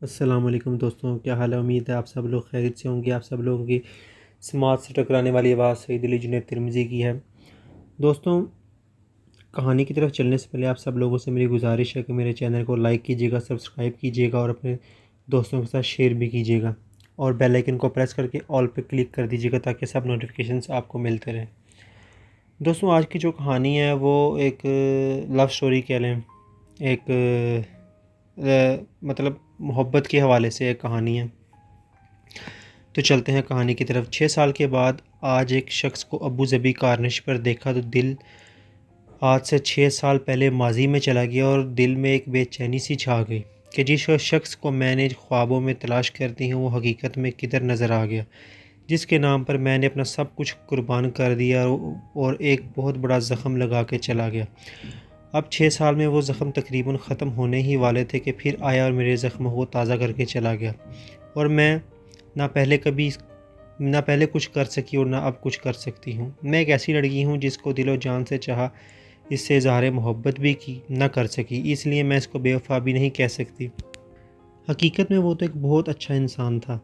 अस्सलाम वालेकुम दोस्तों, क्या हाल है। उम्मीद है आप सब लोग खैरियत से होंगे। आप सब लोगों की समात से टकराने वाली आवाज़ सईद अली जुनैद तिरमिज़ी की है। दोस्तों, कहानी की तरफ चलने से पहले आप सब लोगों से मेरी गुजारिश है कि मेरे चैनल को लाइक कीजिएगा, सब्सक्राइब कीजिएगा और अपने दोस्तों के साथ शेयर भी कीजिएगा और बेल आइकन को प्रेस करके ऑल पे क्लिक कर दीजिएगा ताकि सब नोटिफिकेशंस आपको मिलते रहें। दोस्तों, आज की जो कहानी है वो एक लव स्टोरी कह लें, एक मतलब मोहब्बत के हवाले से एक कहानी है। तो चलते हैं कहानी की तरफ। 6 साल के बाद आज एक शख्स को अबू ज़बी कारनिश पर देखा तो दिल आज से 6 साल पहले माजी में चला गया और दिल में एक बेचैनी सी छा गई कि जिस शख्स को मैंने ख्वाबों में तलाश करती हूँ वो हकीकत में किधर नज़र आ गया, जिसके नाम पर मैंने अपना सब कुछ कुर्बान कर दिया और एक बहुत बड़ा ज़ख़म लगा के चला गया। अब 6 साल में वो ज़ख़म तकरीबन ख़त्म होने ही वाले थे कि फिर आया और मेरे ज़ख्मों को ताज़ा करके चला गया। और मैं ना पहले कुछ कर सकी और ना अब कुछ कर सकती हूँ। मैं एक ऐसी लड़की हूँ जिसको दिलो जान से चाहा, इससे इज़हार मोहब्बत भी की ना कर सकी, इसलिए मैं इसको बेवफ़ा भी नहीं कह सकती। हकीकत में वो तो एक बहुत अच्छा इंसान था।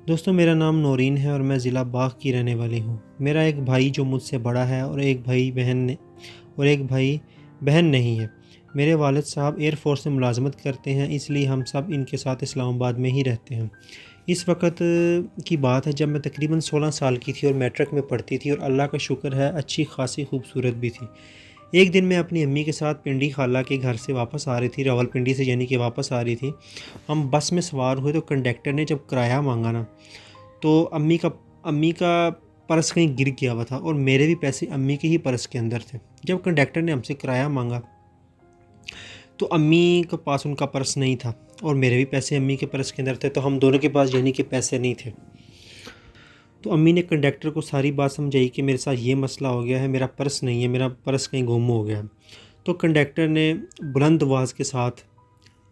दोस्तों, मेरा नाम नौरीन है और मैं ज़िला बाग़ की रहने वाली हूँ। मेरा एक भाई जो मुझसे बड़ा है और एक भाई बहन नहीं है। मेरे वालिद साहब एयर फोर्स में मुलाजमत करते हैं, इसलिए हम सब इनके साथ इस्लामाबाद में ही रहते हैं। इस वक्त की बात है जब मैं तकरीबन 16 साल की थी और मैट्रिक में पढ़ती थी और अल्लाह का शुक्र है अच्छी खासी खूबसूरत भी थी। एक दिन मैं अपनी अम्मी के साथ पिंडी खाला के घर से वापस आ रही थी, रावलपिंडी से यानी कि वापस आ रही थी। हम बस में सवार हुए तो कंडक्टर ने जब किराया मांगा ना, तो अम्मी का पर्स कहीं गिर गया हुआ था और मेरे भी पैसे अम्मी के ही पर्स के अंदर थे। जब कंडक्टर ने हमसे किराया मांगा तो अम्मी के पास उनका पर्स नहीं था और मेरे भी पैसे अम्मी के पर्स के अंदर थे, तो हम दोनों के पास यानी कि पैसे नहीं थे। तो अम्मी ने कंडक्टर को सारी बात समझाई कि मेरे साथ ये मसला हो गया है, मेरा पर्स नहीं है, मेरा पर्स कहीं गुम हो गया है। तो कंडक्टर ने बुलंद आवाज़ के साथ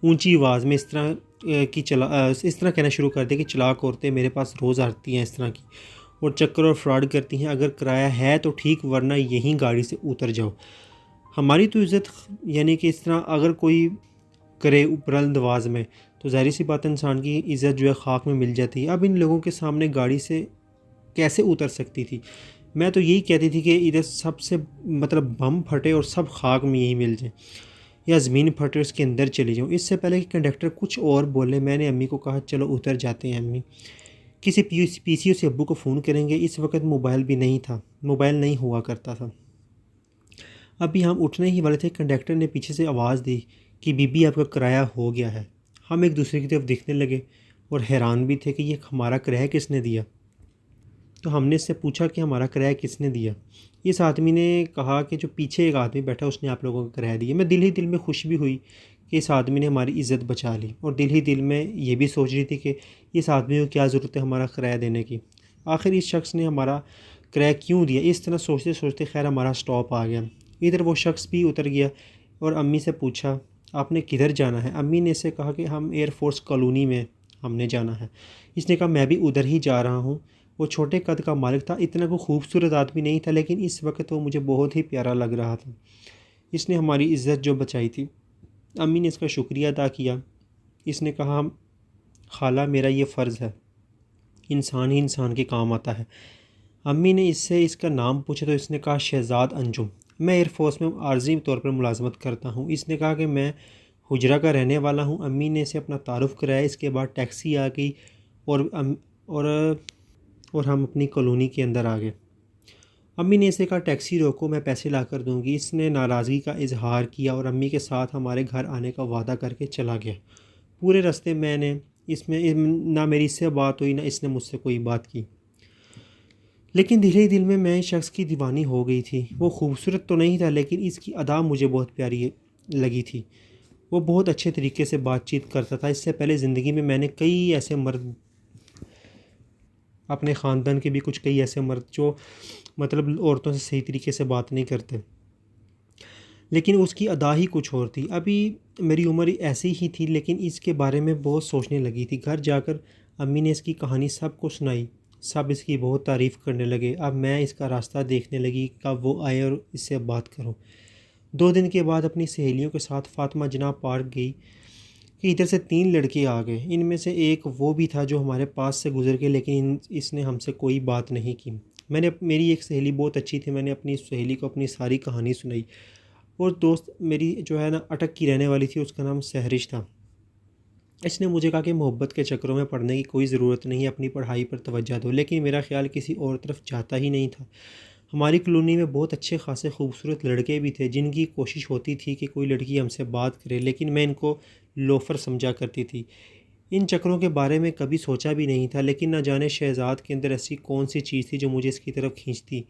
ऊंची आवाज़ में इस तरह कहना शुरू कर दिया कि चालाक औरतें मेरे पास रोज़ आती हैं इस तरह की और चक्कर और फ्रॉड करती हैं। अगर किराया है तो ठीक, वरना यहीं गाड़ी से उतर जाओ। हमारी तो इज़्ज़त यानी कि इस तरह अगर कोई करे बुलंद आवाज़ में तो ज़ाहिर सी बात है इंसान की इज़्ज़त जो है खाक में मिल जाती है। अब इन लोगों के सामने गाड़ी से कैसे उतर सकती थी। मैं तो यही कहती थी कि इधर सबसे मतलब बम फटे और सब खाक में यही मिल जाए या ज़मीन फटे उसके अंदर चली जाऊँ। इससे पहले कि कंडक्टर कुछ और बोले, मैंने अम्मी को कहा चलो उतर जाते हैं अम्मी, किसी पीसीओ से अब्बू को फ़ोन करेंगे। इस वक्त मोबाइल भी नहीं था, मोबाइल नहीं हुआ करता था। अभी हम उठने ही वाले थे, कंडक्टर ने पीछे से आवाज़ दी कि बीबी आपका किराया हो गया है। हम एक दूसरे की तरफ देखने लगे और हैरान भी थे कि ये हमारा किराया किसने दिया। तो हमने इससे पूछा कि हमारा किराया किसने दिया। इस आदमी ने कहा कि जो पीछे एक आदमी बैठा उसने आप लोगों को किराया दिया। मैं दिल ही दिल में खुश भी हुई कि इस आदमी ने हमारी इज़्ज़त बचा ली और दिल ही दिल में ये भी सोच रही थी कि इस आदमी को क्या ज़रूरत है हमारा किराया देने की, आखिर इस शख्स ने हमारा किराया क्यों दिया। इस तरह सोचते सोचते खैर हमारा स्टॉप आ गया। इधर वो शख्स भी उतर गया और अम्मी से पूछा आपने किधर जाना है। अम्मी ने इससे कहा कि हम एयरफोर्स कॉलोनी में हमने जाना है। इसने कहा मैं भी उधर ही जा रहा हूँ। वो छोटे कद का मालिक था, इतना कोई खूबसूरत आदमी नहीं था, लेकिन इस वक्त वो मुझे बहुत ही प्यारा लग रहा था। इसने हमारी इज़्ज़त जो बचाई थी। अम्मी ने इसका शुक्रिया अदा किया। इसने कहा खाला मेरा ये फ़र्ज़ है, इंसान ही इंसान के काम आता है। अम्मी ने इससे इसका नाम पूछा तो इसने कहा शहज़ाद अंजुम, मैं एयरफोर्स में आर्जी तौर पर मुलाजमत करता हूँ। इसने कहा कि मैं हुजरा का रहने वाला हूँ। अम्मी ने इसे अपना तारुफ़ कराया। इसके बाद टैक्सी आ गई और और और हम अपनी कॉलोनी के अंदर आ गए। अम्मी ने इसे कहा टैक्सी रोको, मैं पैसे ला कर दूँगी। इसने नाराज़गी का इजहार किया और अम्मी के साथ हमारे घर आने का वादा करके चला गया। पूरे रास्ते मैंने ना मेरी इससे बात हुई ना इसने मुझसे कोई बात की, लेकिन दिल ही दिल में मैं इस शख्स की दीवानी हो गई थी। वो खूबसूरत तो नहीं था, लेकिन इसकी अदा मुझे बहुत प्यारी लगी थी। वो बहुत अच्छे तरीके से बातचीत करता था। इससे पहले ज़िंदगी में मैंने कई ऐसे मर्द, अपने ख़ानदान के भी कुछ कई ऐसे मर्द जो मतलब औरतों से सही तरीके से बात नहीं करते, लेकिन उसकी अदा ही कुछ और थी। अभी मेरी उम्र ऐसी ही थी, लेकिन इसके बारे में बहुत सोचने लगी थी। घर जाकर अम्मी ने इसकी कहानी सबको सुनाई। सब इसकी बहुत तारीफ़ करने लगे। अब मैं इसका रास्ता देखने लगी, कब वो आए और इससे बात करूं। 2 दिन के बाद अपनी सहेलियों के साथ फातिमा जनाब पार्क गई। कि इधर से 3 लड़के आ गए। इनमें से एक वो भी था जो हमारे पास से गुज़र के, लेकिन इसने हमसे कोई बात नहीं की। मेरी एक सहेली बहुत अच्छी थी, मैंने अपनी सहेली को अपनी सारी कहानी सुनाई। और दोस्त मेरी जो है ना अटक की रहने वाली थी, उसका नाम सहरिश था। इसने मुझे कहा कि मोहब्बत के चक्करों में पड़ने की कोई ज़रूरत नहीं है, अपनी पढ़ाई पर तवज्जो दो। लेकिन मेरा ख़्याल किसी और तरफ जाता ही नहीं था। हमारी कॉलोनी में बहुत अच्छे खासे खूबसूरत लड़के भी थे जिनकी कोशिश होती थी कि कोई लड़की हमसे बात करे, लेकिन मैं इनको लोफर समझा करती थी। इन चक्करों के बारे में कभी सोचा भी नहीं था, लेकिन ना जाने शहज़ाद के अंदर ऐसी कौन सी चीज़ थी जो मुझे इसकी तरफ खींचती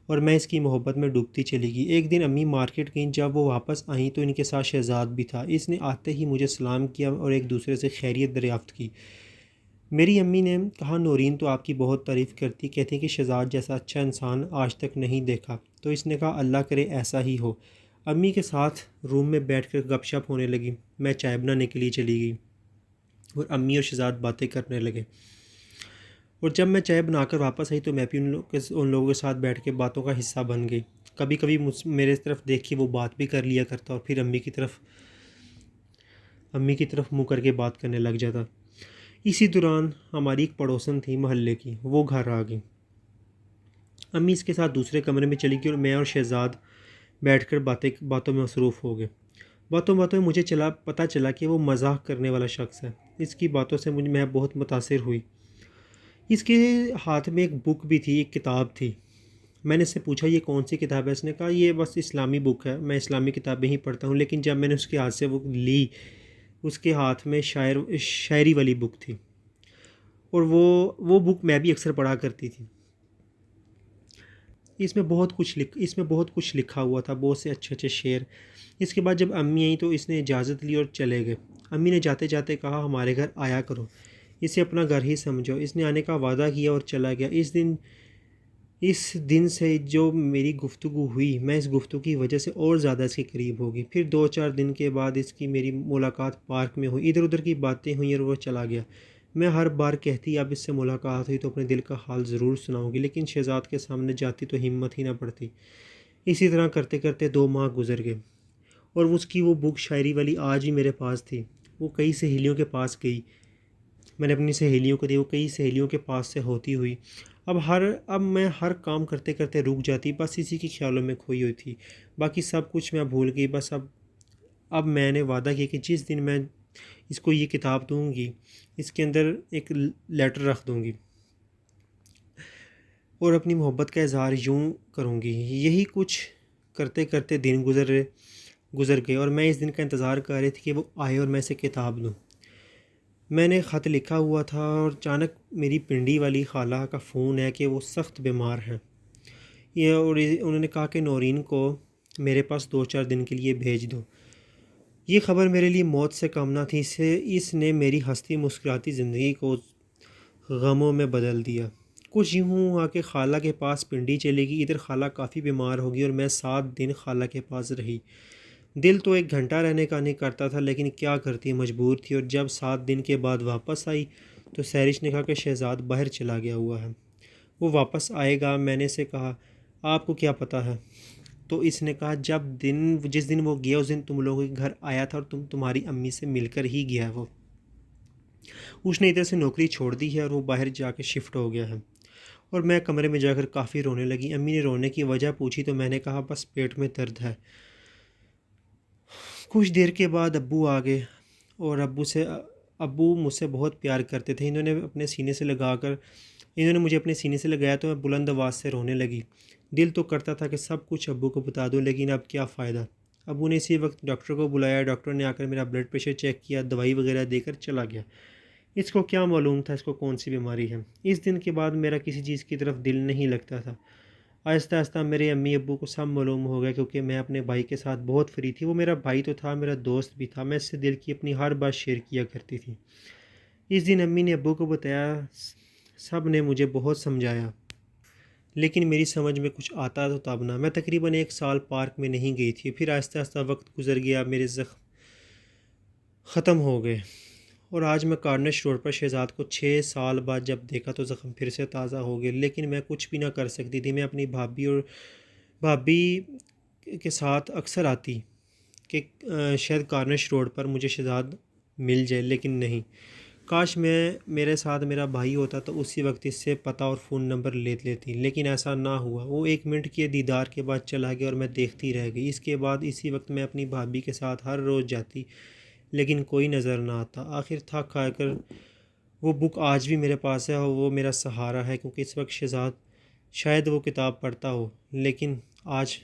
और मैं इसकी मोहब्बत में डूबती चली गई। एक दिन अम्मी मार्केट गईं, जब वो वापस आईं तो इनके साथ शहज़ाद भी था। इसने आते ही मुझे सलाम किया और एक दूसरे से खैरियत दरियाफ़्त की। मेरी अम्मी ने कहा, नौरीन तो आपकी बहुत तारीफ़ करती, कहती कि शहज़ाद जैसा अच्छा इंसान आज तक नहीं देखा। तो इसने कहा, अल्लाह करे ऐसा ही हो। अम्मी के साथ रूम में बैठकर गपशप होने लगी। मैं चाय बनाने के लिए चली गई और अम्मी और शहज़ाद बातें करने लगे। और जब मैं चाय बनाकर वापस आई तो मैं भी उन लोगों के साथ बैठ के बातों का हिस्सा बन गई। कभी कभी मेरे तरफ देख के वो बात भी कर लिया करता और फिर अम्मी की तरफ मुँह करके बात करने लग जाता। इसी दौरान हमारी एक पड़ोसन थी मोहल्ले की, वो घर आ गई। अम्मी इसके साथ दूसरे कमरे में चली गई और मैं और शहज़ाद बैठकर बातों में मसरूफ़ हो गए। बातों बातों में मुझे पता चला कि वो मजाक करने वाला शख्स है। इसकी बातों से मैं बहुत मुतासिर हुई। इसके हाथ में एक बुक भी थी, एक किताब थी। मैंने इससे पूछा, ये कौन सी किताब है? इसने कहा, ये बस इस्लामी बुक है, मैं इस्लामी किताबें ही पढ़ता हूँ। लेकिन जब मैंने उसके हाथ से वो ली, उसके हाथ में शायरी वाली बुक थी और वो बुक मैं भी अक्सर पढ़ा करती थी। इसमें बहुत कुछ लिखा हुआ था, बहुत से अच्छे अच्छे शेर। इसके बाद जब अम्मी आई तो इसने इजाज़त ली और चले गए। अम्मी ने जाते जाते कहा, हमारे घर आया करो, इसे अपना घर ही समझो। इसने आने का वादा किया और चला गया। इस दिन से जो मेरी गुफ्तगू हुई, मैं इस गुफ्तगू की वजह से और ज़्यादा इसके करीब हो गई। फिर 2-4 दिन के बाद इसकी मेरी मुलाकात पार्क में हुई। इधर उधर की बातें हुई और वो चला गया। मैं हर बार कहती, अब इससे मुलाकात हुई तो अपने दिल का हाल ज़रूर सुनाऊंगी, लेकिन शहज़ाद के सामने जाती तो हिम्मत ही ना पड़ती। इसी तरह करते करते 2 माह गुजर गए और उसकी वो बुक शायरी वाली आज भी मेरे पास थी। वो कई सहेलियों के पास गई, मैंने अपनी सहेलियों को दी, वो कई सहेलियों के पास से होती हुई। अब मैं हर काम करते करते रुक जाती, बस इसी के ख्यालों में खोई हुई थी। बाकी सब कुछ मैं भूल गई। बस अब मैंने वादा किया कि जिस दिन मैं इसको ये किताब दूंगी, इसके अंदर एक लेटर रख दूंगी और अपनी मोहब्बत का इज़हार यूँ करूँगी। यही कुछ करते करते दिन गुज़र गए और मैं इस दिन का इंतज़ार कर रही थी कि वो आए और मैं इसे किताब दूँ। मैंने ख़त लिखा हुआ था और अचानक मेरी पिंडी वाली खाला का फ़ोन है कि वो सख्त बीमार हैं। उन्होंने कहा कि नौरीन को मेरे पास 2-4 दिन के लिए भेज दो। ये ख़बर मेरे लिए मौत से कम ना थी। इसने मेरी हंसती मुस्कुराती ज़िंदगी को गमों में बदल दिया। कुछ यूँ हुआ कि खाला के पास पिंडी चली गई। इधर खाला काफ़ी बीमार हो गई और मैं 7 दिन खाला के पास रही। दिल तो 1 घंटा रहने का नहीं करता था, लेकिन क्या करती, मजबूर थी। और जब 7 दिन के बाद वापस आई तो सहरिश ने कहा कि शहज़ाद बाहर चला गया हुआ है, वो वापस आएगा। मैंने से कहा, आपको क्या पता है? तो इसने कहा, जिस दिन वो गया उस दिन तुम लोगों के घर आया था और तुम्हारी अम्मी से मिलकर ही गया है वो। उसने इधर से नौकरी छोड़ दी है और वो बाहर जाके शिफ्ट हो गया है। और मैं कमरे में जाकर काफ़ी रोने लगी। अम्मी ने रोने की वजह पूछी तो मैंने कहा, बस पेट में दर्द है। कुछ देर के बाद अब्बू आ गए और अब्बू मुझसे बहुत प्यार करते थे। इन्होंने मुझे अपने सीने से लगाया तो मैं बुलंद आवाज़ से रोने लगी। दिल तो करता था कि सब कुछ अब्बू को बता दूं, लेकिन अब क्या फ़ायदा। अब्बू ने इसी वक्त डॉक्टर को बुलाया। डॉक्टर ने आकर मेरा ब्लड प्रेशर चेक किया, दवाई वगैरह देकर चला गया। इसको क्या मालूम था इसको कौन सी बीमारी है। इस दिन के बाद मेरा किसी चीज़ की तरफ दिल नहीं लगता था। आहिस्ता आहिस्ता मेरे अम्मी अब्बू को सब मालूम हो गया, क्योंकि मैं अपने भाई के साथ बहुत फ्री थी। वो मेरा भाई तो था, मेरा दोस्त भी था। मैं इससे दिल की अपनी हर बात शेयर किया करती थी। इस दिन अम्मी ने अब्बू को बताया। सब ने मुझे बहुत समझाया, लेकिन मेरी समझ में कुछ आता तो तब ना। मैं तकरीबन 1 साल पार्क में नहीं गई थी। फिर आहिस्ता आहिस्ता वक्त गुजर गया, मेरे ज़ख्म ख़त्म हो गए और आज मैं कार्निश रोड पर शहज़ाद को 6 साल बाद जब देखा तो ज़ख्म फिर से ताज़ा हो गए। लेकिन मैं कुछ भी ना कर सकती थी। मैं अपनी भाभी के साथ अक्सर आती कि शायद कार्निश रोड पर मुझे शहज़ाद मिल जाए, लेकिन नहीं। काश मैं मेरे साथ मेरा भाई होता तो उसी वक्त इससे पता और फ़ोन नंबर ले लेती, लेकिन ऐसा ना हुआ। वो 1 मिनट के दीदार के बाद चला गया और मैं देखती रह गई। इसके बाद इसी वक्त मैं अपनी भाभी के साथ हर रोज़ जाती, लेकिन कोई नज़र ना आता। आखिर थक हार कर वो बुक आज भी मेरे पास है और वो मेरा सहारा है, क्योंकि इस वक्त शहजाद शायद वो किताब पढ़ता हो, लेकिन आज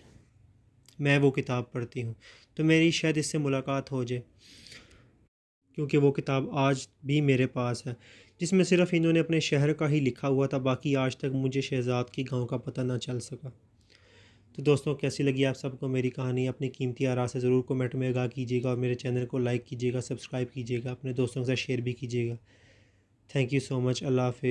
मैं वो किताब पढ़ती हूँ। तो मेरी शायद इससे मुलाकात हो जाए, क्योंकि वो किताब आज भी मेरे पास है, जिसमें सिर्फ़ इन्होंने अपने शहर का ही लिखा हुआ था। बाकी आज तक मुझे शहज़ाद की गाँव का पता ना चल सका। तो दोस्तों, कैसी लगी आप सबको मेरी कहानी? अपनी कीमती आरा से ज़रूर कमेंट में आगाह कीजिएगा और मेरे चैनल को लाइक कीजिएगा, सब्सक्राइब कीजिएगा, अपने दोस्तों के साथ शेयर भी कीजिएगा। Thank you so much. अल्लाह हाफ़िज़।